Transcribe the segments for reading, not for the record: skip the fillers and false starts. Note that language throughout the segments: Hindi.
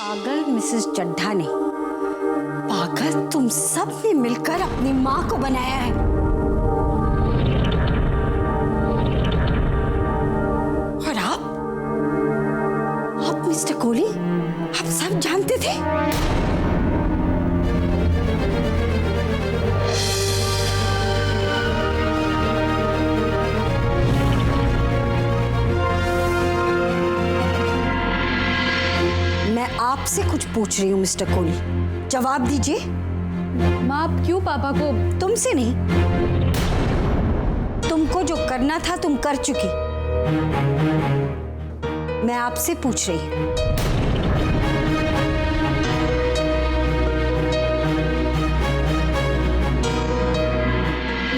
पागल मिसेस चड्ढा ने, पागल तुम सब ने मिलकर अपनी माँ को बनाया है। और आप मिस्टर कोहली, आप सब जानते थे? मैं आपसे कुछ पूछ रही हूँ मिस्टर कोहली, जवाब दीजिए। माँ, आप क्यों पापा को? तुमसे नहीं, तुमको जो करना था तुम कर चुकी। मैं आपसे पूछ रही हूँ।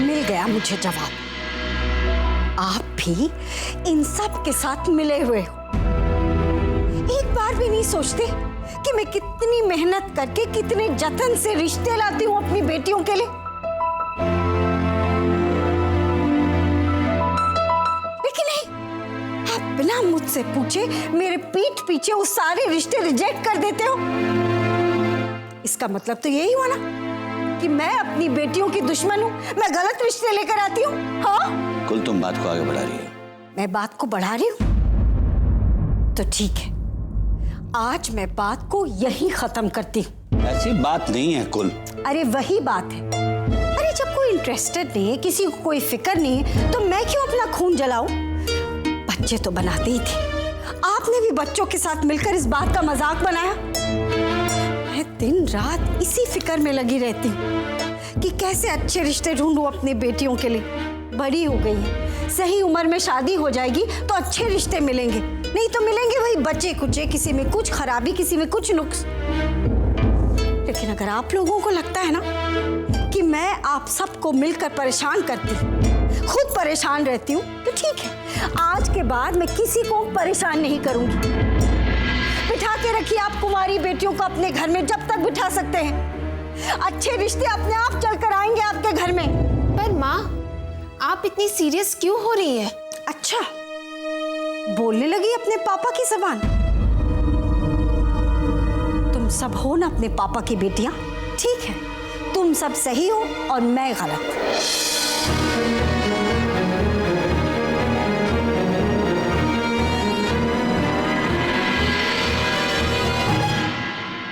मिल गया मुझे जवाब। आप भी इन सब के साथ मिले हुए हो। एक बार भी नहीं सोचते कि मैं कितनी मेहनत करके, कितने जतन से रिश्ते लाती हूँ अपनी बेटियों के लिए। लेकिन नहीं, आप बिना मुझसे पूछे मेरे पीठ पीछे वो सारे रिश्ते रिजेक्ट कर देते हो। इसका मतलब तो यही हुआ ना कि मैं अपनी बेटियों की दुश्मन हूँ, मैं गलत रिश्ते लेकर आती हूँ। हाँ, कुल तुम बात को आगे बढ़ा रही हो। मैं बात को बढ़ा रही हूँ तो ठीक है, आज मैं बात को यही खत्म करती हूँ। ऐसी बात नहीं है कुल। अरे वही बात है। अरे जब कोई इंटरेस्टेड नहीं है, किसी को कोई फिक्र नहीं है, तो मैं क्यों अपना खून जलाऊं? बच्चे तो बनाते ही थे, आपने भी बच्चों के साथ मिलकर इस बात का मजाक बनाया। मैं दिन रात इसी फिक्र में लगी रहती हूँ कि कैसे अच्छे रिश्ते ढूंढूं अपनी बेटियों के लिए। बड़ी हो गई है, सही उम्र में शादी हो जाएगी तो अच्छे रिश्ते मिलेंगे, नहीं तो मिलेंगे वही बच्चे कुचे, किसी में कुछ खराबी, किसी में कुछ नुक्स। लेकिन अगर आप लोगों को लगता है ना कि मैं आप सबको मिलकर परेशान करती, खुद परेशान रहती हूँ, तो ठीक है, आज के बाद मैं किसी को परेशान नहीं करूंगी। बिठा के रखिए आप कुंवारी बेटियों को अपने घर में, जब तक बिठा सकते हैं। अच्छे रिश्ते अपने आप चलकर आएंगे आपके घर में। पर माँ, आप इतनी सीरियस क्यों हो रही है? अच्छा, बोलने लगी अपने पापा की ज़बान। तुम सब हो ना अपने पापा की बेटियां, ठीक है, तुम सब सही हो और मैं गलत।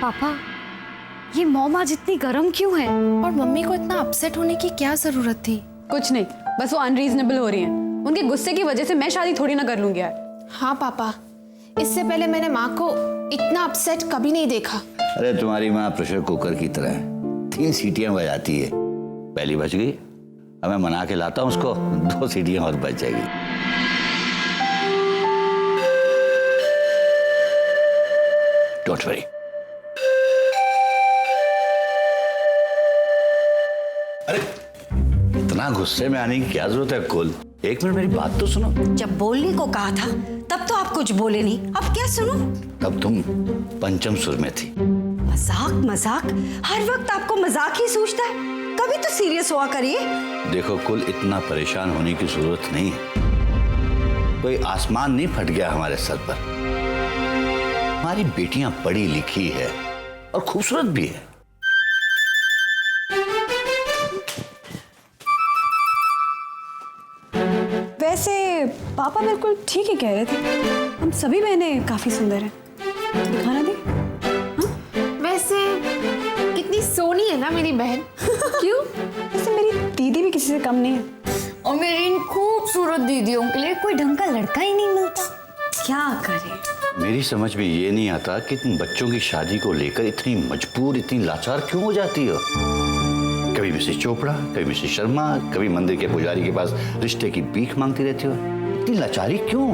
पापा, ये मॉम आज इतनी गर्म क्यों है? और मम्मी को इतना अपसेट होने की क्या जरूरत थी? कुछ नहीं, बस वो अनरीजनेबल हो रही हैं। उनके गुस्से की वजह से मैं शादी थोड़ी ना कर लूंगी यार। हाँ पापा, इससे पहले मैंने माँ को इतना अपसेट कभी नहीं देखा। अरे तुम्हारी माँ प्रेशर कुकर की तरह है, 3 सीटियां बजाती है। पहली बज गई, अब मैं मना के लाता हूँ उसको, 2 सीटियां और बच जाएगी। Don't worry. अरे इतना गुस्से में आने की क्या जरूरत है कुल? 1 मिनट मेरी बात तो सुनो। जब बोलने को कहा था तब तो आप कुछ बोले नहीं, अब क्या सुनो? तब तुम पंचम सुर में थी। मजाक मजाक, हर वक्त आपको मजाक ही सूझता है, कभी तो सीरियस हुआ करिए। देखो कुल, इतना परेशान होने की जरूरत नहीं है। कोई आसमान नहीं फट गया हमारे सर पर। हमारी बेटियां पढ़ी लिखी है और खूबसूरत भी है। वैसे पापा बिल्कुल ठीक ही कह रहे थे, हम सभी बहनें काफी सुंदर हैं। दिखाना दे। वैसे कितनी सोनी है ना मेरी बहन। क्यों? वैसे मेरी दीदी भी किसी से कम नहीं है। और मेरी इन खूबसूरत दीदियों के लिए कोई ढंग का लड़का ही नहीं मिलता। क्या करें? मेरी समझ में ये नहीं आता कि तुम बच्चों की शादी को लेकर इतनी मजबूर, इतनी लाचार क्यों हो जाती हो? कभी मिसेस चोपड़ा, कभी मिसेस शर्मा, कभी मंदिर के पुजारी के पास रिश्ते की भीख मांगती रहती हो। इतनी लाचारी क्यों?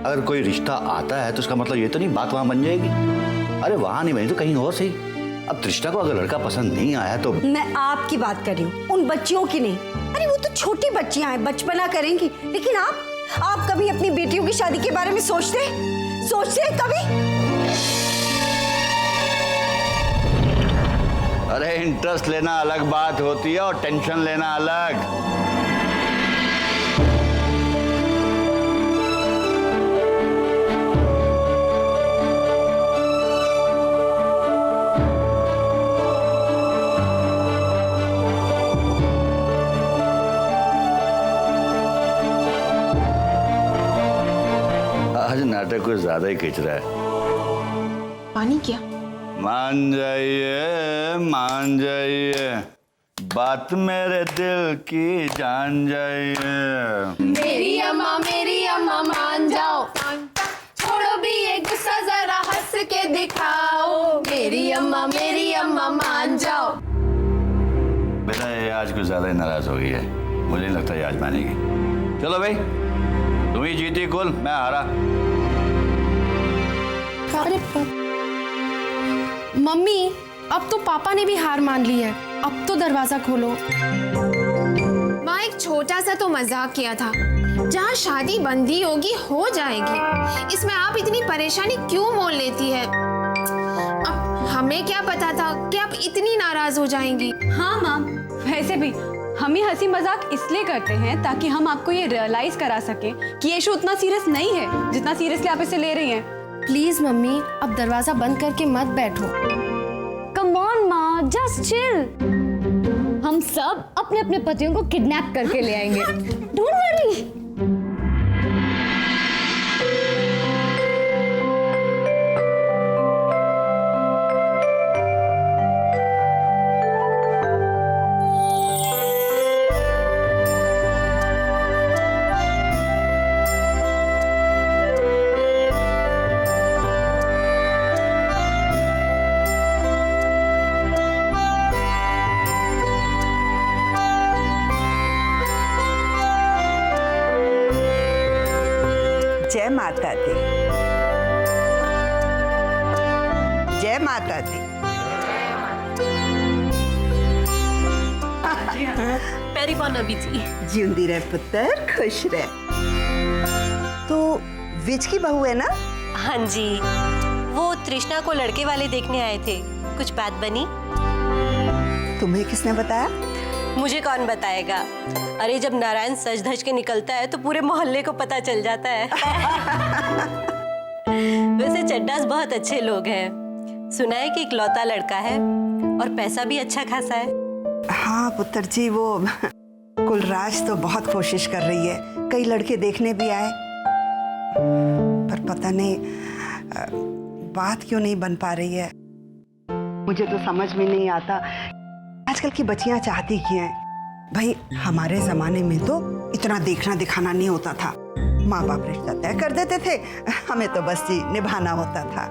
अगर कोई रिश्ता आता है तो उसका मतलब ये तो नहीं बात वहां बन जाएगी। अरे वहां नहीं बनी तो कहीं और सही। अब त्रिष्टा को अगर लड़का पसंद नहीं आया तो। मैं आपकी बात कर रही हूँ, उन बच्चियों की नहीं। अरे वो तो छोटी बच्चियां हैं, बचपना करेंगी। लेकिन आप कभी अपनी बेटियों की शादी के बारे में सोचते हैं कभी? अरे इंटरेस्ट लेना अलग बात होती है और टेंशन लेना अलग। नाटक कुछ ज्यादा ही खिंच रहा है। पानी क्या? मान जाइए, बात मेरे दिल की जान जाइए। मेरी अम्मा मान जाओ, छोड़ो भी ये गुस्सा, जरा हंस के दिखाओ। मेरी अम्मा मान जाओ। बेटा ये आज कुछ ज्यादा ही नाराज हो गई है, मुझे नहीं लगता ये आज मानेगी। चलो भाई, तुम ही जीती कुल, मैं हारा। अरे मम्मी, अब तो पापा ने भी हार मान ली है, अब तो दरवाजा खोलो। माँ एक छोटा सा तो मजाक किया था, जहाँ शादी बंदी होगी हो जाएगी, इसमें आप इतनी परेशानी क्यों मोल लेती है? अब हमें क्या पता था कि आप इतनी नाराज हो जाएंगी। हाँ माँ, वैसे भी हम ही हंसी मजाक इसलिए करते हैं ताकि हम आपको ये रियलाइज करा सके कि ये इशू उतना सीरियस नहीं है जितना सीरियसली आप इसे ले रही हैं। प्लीज मम्मी, अब दरवाजा बंद करके मत बैठो। कम ऑन माँ, जस्ट चिल। हम सब अपने अपने पतियों को किडनैप करके ले आएंगे। Don't worry. जय माता दी, जय माता दी। पैरी पॉन अभी जी। जिंदी रहे पुत्र, खुश रहे। तो विज की बहू है ना? हाँ जी, वो तृष्णा को लड़के वाले देखने आए थे, कुछ बात बनी? तुम्हें किसने बताया? मुझे कौन बताएगा? अरे जब नारायण सज धज के निकलता है तो पूरे मोहल्ले को पता चल जाता है। वैसे चड्डास बहुत अच्छे लोग हैं, सुना है कि इकलौता लड़का है और पैसा भी अच्छा खासा है। हाँ पुत्र जी, वो कुलराज तो बहुत कोशिश कर रही है, कई लड़के देखने भी आए, पर पता नहीं बात क्यों नहीं बन पा रही है। मुझे तो समझ में नहीं आता आजकल की बच्चियां चाहती क्या हैं। भाई हमारे जमाने में तो इतना देखना दिखाना नहीं होता था, माँ बाप रिश्ता तय कर देते थे, हमें तो बस जी निभाना होता था।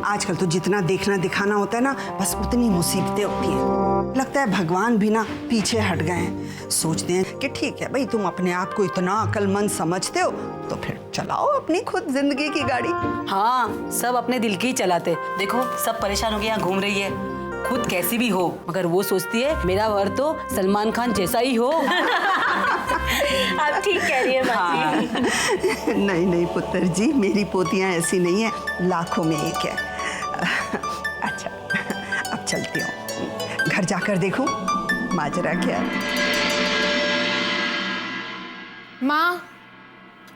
आजकल तो जितना देखना दिखाना होता है ना, बस उतनी मुसीबतें होती हैं। लगता है भगवान भी ना पीछे हट गए हैं, सोचते हैं कि ठीक है भाई, तुम अपने आप को इतना अक्लमंद समझते हो तो फिर चलाओ अपनी खुद जिंदगी की गाड़ी। हाँ, सब अपने दिल की ही चलाते। देखो सब परेशान होके यहाँ घूम रही है, खुद कैसी भी हो, मगर वो सोचती है मेरा वर तो सलमान खान जैसा ही हो। आप ठीक कह रही है मासी। नहीं नहीं पुत्र जी, मेरी पोतियां ऐसी नहीं है, लाखों में एक है। अच्छा अब चलती हूँ, घर जाकर देखूं माजरा क्या है।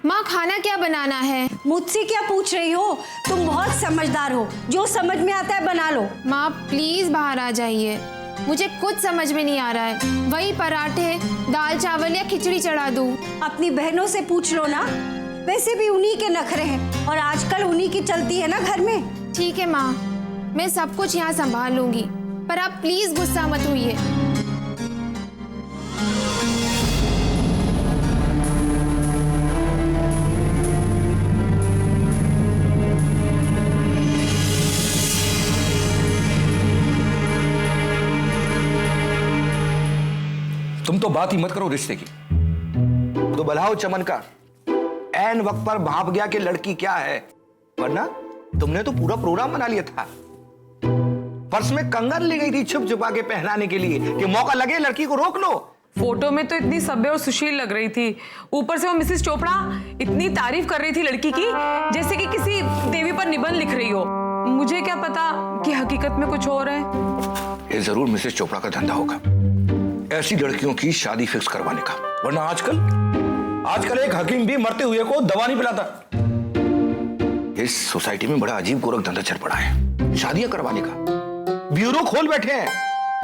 माँ खाना क्या बनाना है? मुझसे क्या पूछ रही हो? तुम बहुत समझदार हो, जो समझ में आता है बना लो। माँ प्लीज बाहर आ जाइए, मुझे कुछ समझ में नहीं आ रहा है। वही पराठे, दाल चावल या खिचड़ी चढ़ा दूं? अपनी बहनों से पूछ लो ना, वैसे भी उन्हीं के नखरे हैं और आजकल उन्हीं की चलती है ना घर में। ठीक है माँ, मैं सब कुछ यहाँ संभाल लूंगी, पर आप प्लीज गुस्सा मत होइए। तुम तो बात ही मत करो रिश्ते की। तो बलाओ चमन का ऐन वक्त पर भाप गया कि लड़की क्या है, वरना तुमने तो पूरा प्रोग्राम बना लिया था। पर्स में कंगन ले गई थी छुप छुपा के पहनाने के लिए कि मौका लगे लड़की को रोक लो। फोटो में तो इतनी सभ्य और सुशील लग रही थी, ऊपर से वो मिसेस चोपड़ा इतनी तारीफ कर रही थी लड़की की जैसे कि किसी देवी पर निबंध लिख रही हो। मुझे क्या पता कि हकीकत में कुछ और है। ये जरूर मिसेस चोपड़ा का धंधा होगा, ऐसी लड़कियों की शादी फिक्स करवाने का, वरना आजकल एक हकीम भी मरते हुए को दवा नहीं पिलाता। इस सोसाइटी में बड़ा अजीब गोरख धंधा चल पड़ा है, शादियां करवाने का। ब्यूरो खोल बैठे हैं,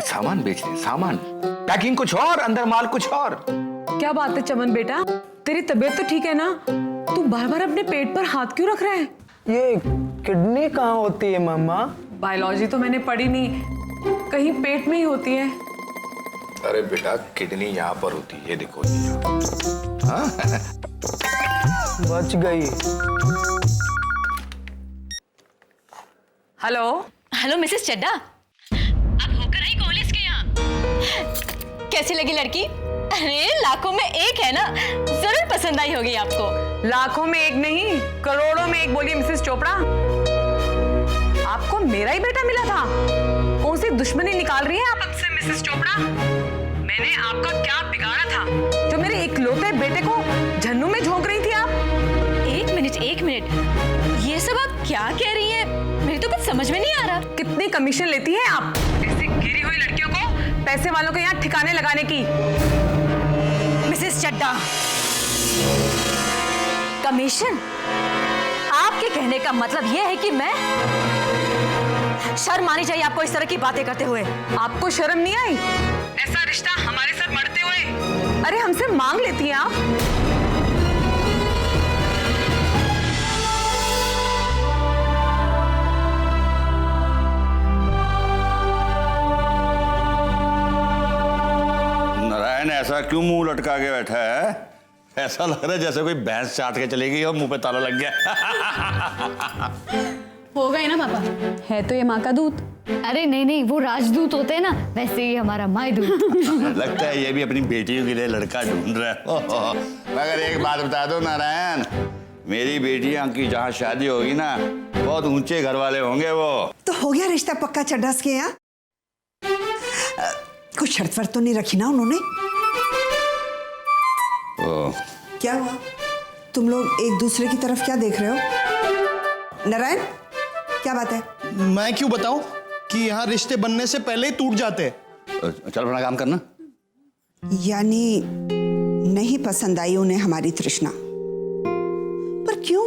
सामान बेच रहे हैं, सामान पैकिंग कुछ और, अंदर माल कुछ और। क्या बात है चमन बेटा, तेरी तबीयत तो ठीक है ना? तू बार बार अपने पेट पर हाथ क्यों रख रहा है? ये किडनी कहाँ होती है मम्मा? बायोलॉजी तो मैंने पढ़ी नहीं, कहीं पेट में ही होती है। अरे बेटा किडनी यहाँ पर होती है, ये देखो। हाँ बच गई। हेलो हेलो मिसेस चड्डा, आप होकर आई कॉलेज के यहाँ। कैसी लगी लड़की? अरे लाखों में एक है ना, जरूर पसंद आई होगी आपको। लाखों में एक नहीं, करोड़ों में एक बोलिए मिसेस चोपड़ा। आपको मेरा ही बेटा मिला था? कौन सी दुश्मनी निकाल रही है आप हमसे मिसेस चोपड़ा? मैंने आपका क्या बिगाड़ा था जो मेरे इकलौते बेटे को झन्नू में झोंक रही थी आप? एक मिनट, ये सब आप क्या कह रही हैं? मेरी तो कुछ समझ में नहीं आ रहा। कितनी कमीशन लेती हैं आप ऐसी गिरी हुई लड़कियों को पैसे वालों के यहाँ ठिकाने लगाने की? मिसेस चड्डा, कमीशन? आपके कहने का मतलब यह है कि मैं? शर्म आनी चाहिए आपको इस तरह की बातें करते हुए। आपको शर्म नहीं आई? ऐसा रिश्ता हमारे साथ बढ़ते हुए अरे हमसे मांग लेती हैं आप? नारायण ऐसा क्यों मुंह लटका के बैठा है? ऐसा लग रहा है जैसे कोई भैंस चाट के चली गई और मुंह पे ताला लग गया। हो गए ना पापा, है तो ये माँ का दूध। अरे नहीं, वो राजदूत होते हैं ना, वैसे ही हमारा माई दूत। लगता है ये भी अपनी बेटियों के लिए लड़का ढूंढ रहा है। मगर एक बात बता दो नारायण, मेरी बेटियां की जहाँ शादी होगी ना, बहुत ऊंचे घर वाले होंगे वो। तो हो गया रिश्ता पक्का चड्ढास के यहाँ? कुछ शर्त वर्त तो नहीं रखी ना उन्होंने? क्या हुआ? तुम लोग एक दूसरे की तरफ क्या देख रहे हो? नारायण, क्या बात है? मैं क्यों बताऊं कि यहाँ रिश्ते बनने से पहले ही टूट जाते हैं। चल अपना काम करना। यानी नहीं पसंद आई उन्हें हमारी तृष्णा? पर क्यों?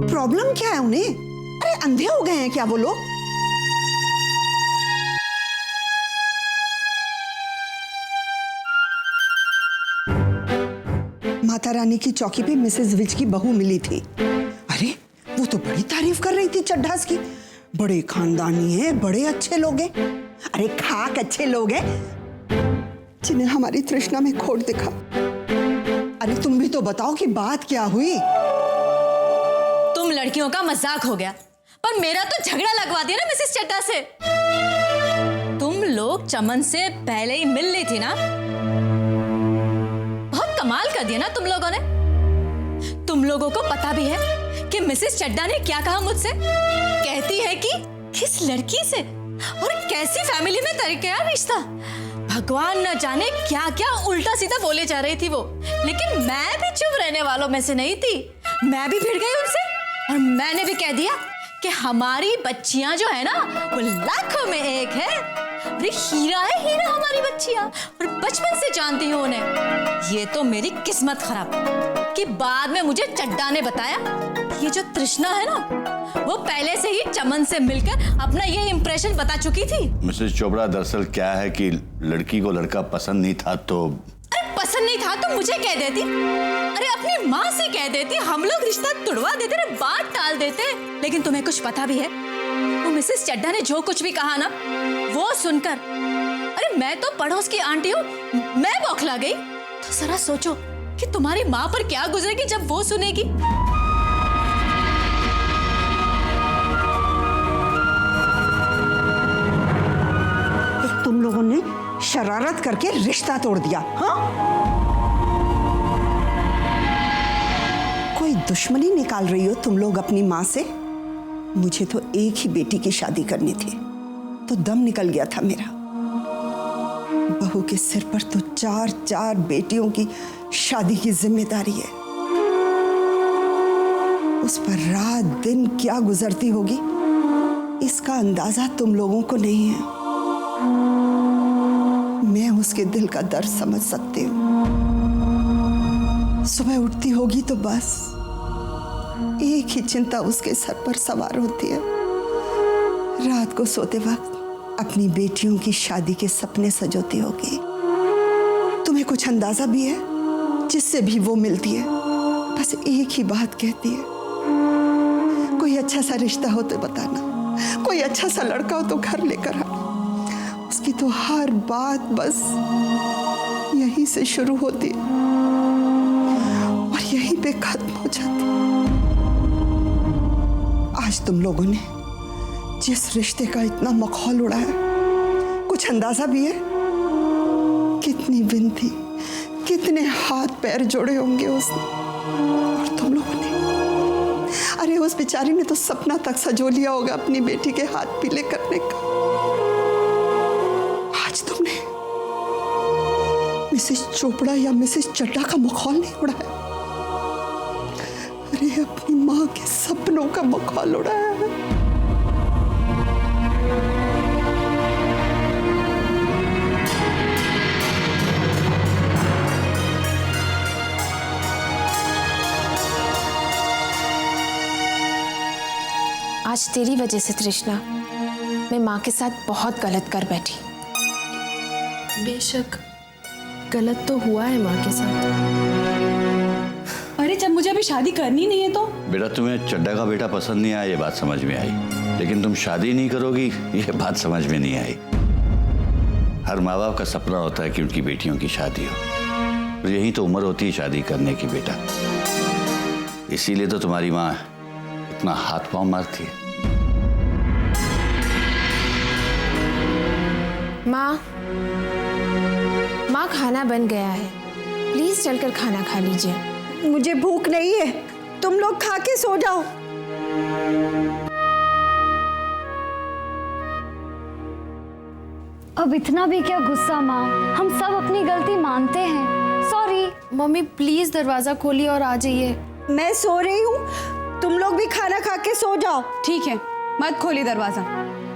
प्रॉब्लम क्या है उन्हें? अरे अंधे हो गए हैं क्या वो लोग? माता रानी की चौकी पे मिसेस विज की बहू मिली थी। अरे वो तो बड़ी तारीफ कर रही थी चड्ढास की। बड़े खानदानी है, बड़े अच्छे लोग हैं। अरे खाक अच्छे लोग हैं जिन्हें हमारी तृष्णा में खोट दिखा। अरे तुम भी तो बताओ कि बात क्या हुई? तुम लड़कियों का मजाक हो गया, पर मेरा तो झगड़ा लगवा दिया ना मिसेस चड्डा से। तुम लोग चमन से पहले ही मिल ली थी ना? बहुत कमाल कर दिया ना तुम लोगों ने। तुम लोगों को पता भी है कि मिसेस चड्डा ने क्या कहा मुझसे? कहती है कि किस लड़की से और कैसी फैमिली में तय किया रिश्ता। भगवान न जाने क्या क्या उल्टा सीधा बोले जा रही थी वो, लेकिन मैं भी चुप रहने वालों में से नहीं थी। मैं भी भिड़ गई उनसे और मैंने भी कह दिया कि हमारी बच्चियां जो है ना, वो लाखों में एक है। अरे हीरा है हीरा हमारी बच्चियां, और बचपन से जानती हूँ उन्हें। ये तो मेरी किस्मत खराब कि बाद में मुझे चड्डा ने बताया ये जो तृष्णा है ना, वो पहले से ही चमन से मिलकर अपना ये इंप्रेशन बता चुकी थी। मिसेस चोपड़ा, दरअसल क्या है कि लड़की को लड़का पसंद नहीं था तो। अरे पसंद नहीं था तो मुझे कह देती, अरे अपनी माँ से कह देती, हम लोग रिश्ता तुड़वा देते, बात टाल देते। लेकिन तुम्हें कुछ पता भी है, वो मिसेस चड्डा ने जो कुछ भी कहा ना, वो सुनकर अरे मैं तो पड़ोस की आंटी हूँ, मैं बौखला गई। तो जरा सोचो कि तुम्हारी माँ पर क्या गुजरेगी जब वो सुनेगी। तुम लोगों ने शरारत करके रिश्ता तोड़ दिया। हाँ, कोई दुश्मनी निकाल रही हो तुम लोग अपनी माँ से? मुझे तो एक ही बेटी की शादी करनी थी, तो दम निकल गया था मेरा। बहू के सिर पर तो 4 बेटियों की शादी की जिम्मेदारी है। उस पर रात दिन क्या गुजरती होगी, इसका अंदाजा तुम लोगों को नहीं है। मैं उसके दिल का दर्द समझ सकती हूँ। सुबह उठती होगी तो बस एक ही चिंता उसके सर पर सवार होती है। रात को सोते वक्त अपनी बेटियों की शादी के सपने सजोती होगी। तुम्हें कुछ अंदाजा भी है? जिससे भी वो मिलती है बस एक ही बात कहती है, कोई अच्छा सा रिश्ता हो तो बताना, कोई अच्छा सा लड़का हो तो घर लेकर आना। उसकी तो हर बात बस यहीं से शुरू होती है और यहीं पे खत्म हो जाती है। आज तुम लोगों ने जिस रिश्ते का इतना मखौल उड़ाया, कुछ अंदाजा भी है? कितनी विनती, कितने हाथ पैर जोड़े होंगे उसने, और तुम लोगों ने, अरे उस बेचारी ने तो सपना तक सजो लिया होगा अपनी बेटी के हाथ पीले करने का। आज तुमने मिसेस चोपड़ा या मिसेस चड्ढा का मखौल नहीं उड़ाया, अरे अपनी माँ के सपनों का मखौल उड़ाया है। आज तेरी वजह से तृष्णा, मैं माँ के साथ बहुत गलत कर बैठी। बेशक गलत तो हुआ है माँ के साथ। अरे जब मुझे अभी शादी करनी नहीं है तो? बेटा तुम्हें चड्ढा का बेटा पसंद नहीं आया ये बात समझ में आई, लेकिन तुम शादी नहीं करोगी ये बात समझ में नहीं आई। हर माँ बाप का सपना होता है कि उनकी बेटियों की शादी हो, और यही तो उम्र होती है शादी करने की बेटा। इसीलिए तो तुम्हारी माँ इतना हाथ पांव मारती है। माँ खाना बन गया है, प्लीज चलकर खाना खा लीजिए। मुझे भूख नहीं है, तुम लोग खा के सो जाओ। अब इतना भी क्या गुस्सा माँ, हम सब अपनी गलती मानते हैं। सॉरी। मम्मी प्लीज दरवाजा खोलिए और आ जाइए। मैं सो रही हूँ, तुम लोग भी खाना खा के सो जाओ। ठीक है, मत खोलिए दरवाजा,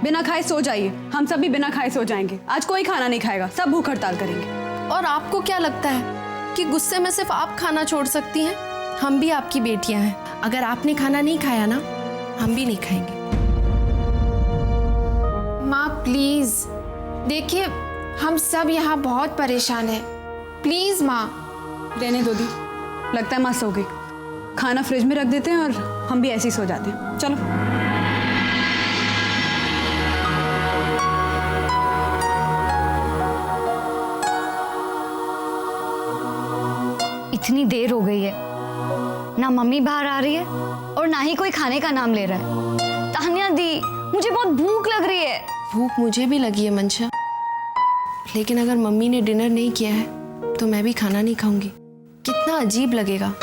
बिना खाए सो जाइए। हम सब भी बिना खाए सो जाएंगे। आज कोई खाना नहीं खाएगा, सब भूख हड़ताल करेंगे। और आपको क्या लगता है कि गुस्से में सिर्फ आप खाना छोड़ सकती हैं? हम भी आपकी बेटियां हैं, अगर आपने खाना नहीं खाया ना, हम भी नहीं खाएंगे। माँ प्लीज देखिए, हम सब यहाँ बहुत परेशान हैं, प्लीज माँ। रहने दो दी, लगता है माँ सो गई। खाना फ्रिज में रख देते हैं और हम भी ऐसे ही सो जाते हैं। चलो। इतनी देर हो गई है, ना मम्मी बाहर आ रही है और ना ही कोई खाने का नाम ले रहा है। तान्या दी, मुझे बहुत भूख लग रही है। भूख मुझे भी लगी है मंशा, लेकिन अगर मम्मी ने डिनर नहीं किया है तो मैं भी खाना नहीं खाऊंगी। कितना अजीब लगेगा,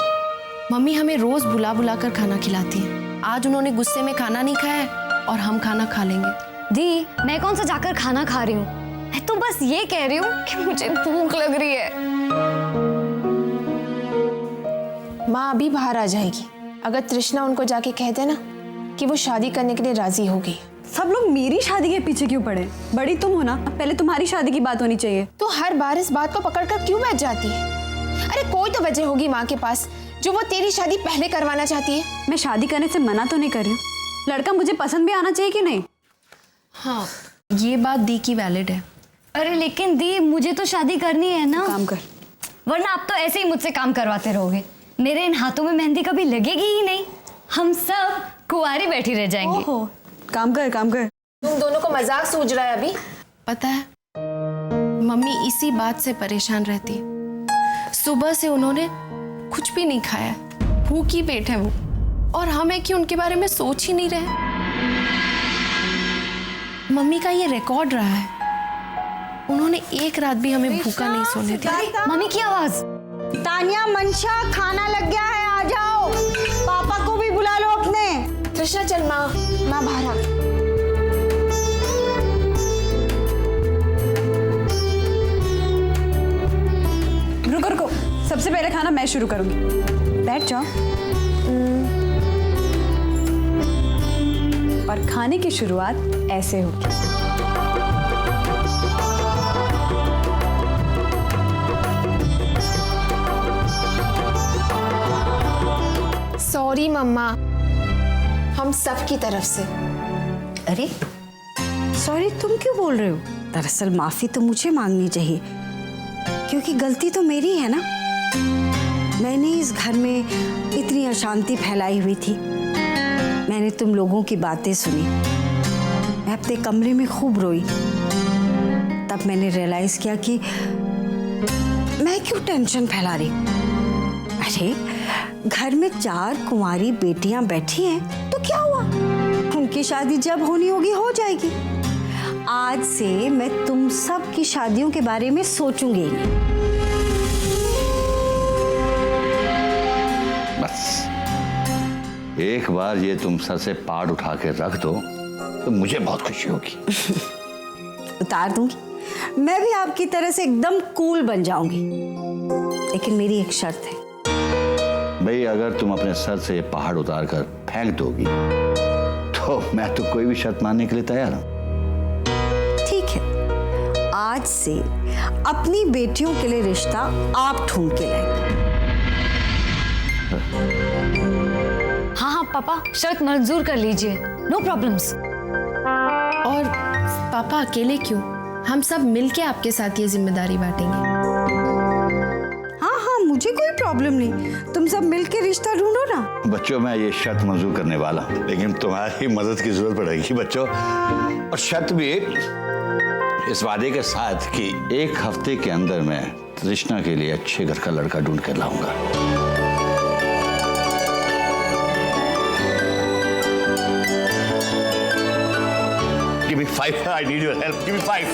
मम्मी हमें रोज बुला बुला कर खाना खिलाती है। आज उन्होंने गुस्से में खाना नहीं खाया है और हम खाना खा लेंगे। दी, मैं कौन सा जाकर खाना खा रही हूँ, मैं तो बस ये कह रही हूँ कि मुझे भूख लग रही है। माँ अभी बाहर आ जाएगी, अगर तृष्णा उनको जाके कह देना कि वो शादी करने के लिए राजी हो गई। सब लोग मेरी शादी के पीछे क्यों पड़े? बड़ी तुम हो ना, पहले तुम्हारी शादी की बात होनी चाहिए। तो हर बार इस बात को पकड़कर क्यों बैठ जाती है? अरे कोई तो वजह होगी माँ के पास जो वो तेरी शादी पहले करवाना चाहती है। मैं शादी करने से मना तो नहीं कर रही हूँ, लड़का मुझे पसंद भी आना चाहिए कि नहीं? हाँ, ये बात दी की वैलिड है। अरे लेकिन दी, मुझे तो शादी करनी है ना। काम कर, वरना आप तो ऐसे ही मुझसे काम करवाते रहोगे। मेरे इन हाथों में मेहंदी कभी लगेगी ही नहीं, हम सब कुंवारी बैठी रह जाएंगे। ओहो, काम कर काम कर। तुम दोनों को मजाक सूझ रहा है अभी? पता है, मम्मी इसी बात से परेशान रहती है। सुबह से उन्होंने कुछ भी नहीं खाया, भूखी पेट है वो, और हम है कि उनके बारे में सोच ही नहीं रहे। मम्मी का ये रिकॉर्ड रहा है, उन्होंने एक रात भी हमें भूखा नहीं सोने दिया। मम्मी की आवाज। तान्या, मंशा, खाना लग गया है, आ जाओ। पापा को भी बुला लो अपने। तृष्णा चल माँ बाहर आ। रुको रुको, सबसे पहले खाना मैं शुरू करूंगी, बैठ जाओ। और खाने की शुरुआत ऐसे होगी। सॉरी मम्मा, हम सब की तरफ से। अरे सॉरी तुम क्यों बोल रहे हो? दरअसल माफी तो मुझे मांगनी चाहिए, क्योंकि गलती तो मेरी है ना। मैंने इस घर में इतनी अशांति फैलाई हुई थी, मैंने तुम लोगों की बातें सुनी, मैं अपने कमरे में खूब रोई। तब मैंने रियलाइज किया कि मैं क्यों टेंशन फैला रही। अरे घर में 4 कुंवारी बेटियां बैठी हैं तो क्या हुआ, उनकी शादी जब होनी होगी हो जाएगी। आज से मैं तुम सब की शादियों के बारे में सोचूंगी नहीं। बस एक बार ये तुम सर से पार उठा के रख दो तो मुझे बहुत खुशी होगी। उतार दूंगी, मैं भी आपकी तरह से एकदम कूल बन जाऊंगी, लेकिन मेरी एक शर्त है। भाई अगर तुम अपने सर से ये पहाड़ उतार कर फेंक दोगी तो मैं तो कोई भी शर्त मानने के लिए तैयार हूं। ठीक है, आज से अपनी बेटियों के लिए रिश्ता आप ढूंढ के लाएंगे। हाँ हाँ पापा, शर्त मंजूर कर लीजिए, नो प्रॉब्लम्स। और पापा अकेले क्यों, हम सब मिलके आपके साथ ये जिम्मेदारी बांटेंगे। हाँ हाँ, मुझे कोई प्रॉब्लम नहीं, तुम सब मिलके रिश्ता ढूंढो ना। बच्चों मैं ये शर्त मंजूर करने वाला हूं, लेकिन तुम्हारी मदद की जरूरत पड़ेगी बच्चों। और शर्त भी इस वादे के साथ कि 1 हफ्ते के अंदर मैं तृष्णा के लिए अच्छे घर का लड़का ढूंढ कर लाऊंगा। Give me 5. I need your help. Give me 5.